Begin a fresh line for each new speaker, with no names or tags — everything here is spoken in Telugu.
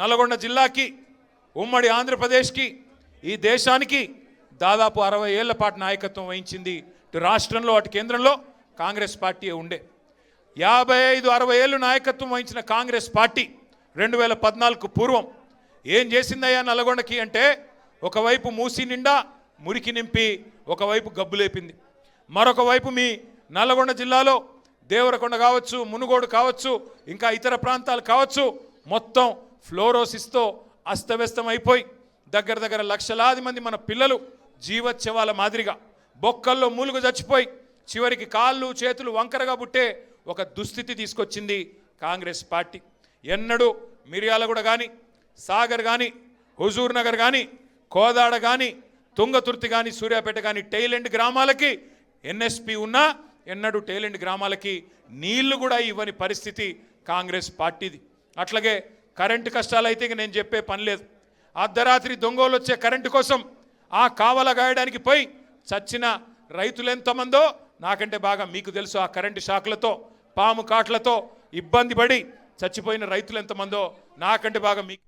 నల్గొండ జిల్లాకి, ఉమ్మడి ఆంధ్రప్రదేశ్కి, ఈ దేశానికి దాదాపు 60 ఏళ్ల పాటు నాయకత్వం వహించింది. ఇటు రాష్ట్రంలో అటు కేంద్రంలో కాంగ్రెస్ పార్టీ ఉండే. 55-60 ఏళ్ళు నాయకత్వం వహించిన కాంగ్రెస్ పార్టీ 2014కు పూర్వం ఏం చేసిందయ్యా నల్గొండకి అంటే, ఒకవైపు మూసి నిండా మురికి నింపి ఒకవైపు గబ్బు లేపింది. మరొక వైపు మీ నల్గొండ జిల్లాలో దేవరకొండ కావచ్చు, మునుగోడు కావచ్చు, ఇంకా ఇతర ప్రాంతాలు కావచ్చు, మొత్తం ఫ్లోరోసిస్తో అస్తవ్యస్తం అయిపోయి దగ్గర లక్షలాది మంది మన పిల్లలు జీవోత్సవాల మాదిరిగా బొక్కల్లో మూలుగు చచ్చిపోయి చివరికి కాళ్ళు చేతులు వంకరగా పుట్టే ఒక దుస్థితి తీసుకొచ్చింది కాంగ్రెస్ పార్టీ. ఎన్నడూ మిర్యాలగూడ కానీ, సాగర్ కానీ, హుజూర్ నగర్ కానీ, కోదాడ కానీ, తుంగతుర్తి కానీ, సూర్యాపేట కానీ టైలెండ్ గ్రామాలకి ఎన్ఎస్పి ఉన్నా ఎన్నడూ టైలెండ్ గ్రామాలకి నీళ్లు కూడా ఇవ్వని పరిస్థితి కాంగ్రెస్ పార్టీది. అట్లాగే కరెంటు కష్టాలైతే ఇక నేను చెప్పే పని లేదు. అర్ధరాత్రి దొంగలు వచ్చే కరెంటు కోసం ఆ కావల గాయడానికి పోయి చచ్చిన రైతులు ఎంతమందో నాకంటే బాగా మీకు తెలుసు. ఆ కరెంటు షాకులతో, పాము కాట్లతో ఇబ్బంది పడి చచ్చిపోయిన రైతులు ఎంతమందో నాకంటే బాగా మీకు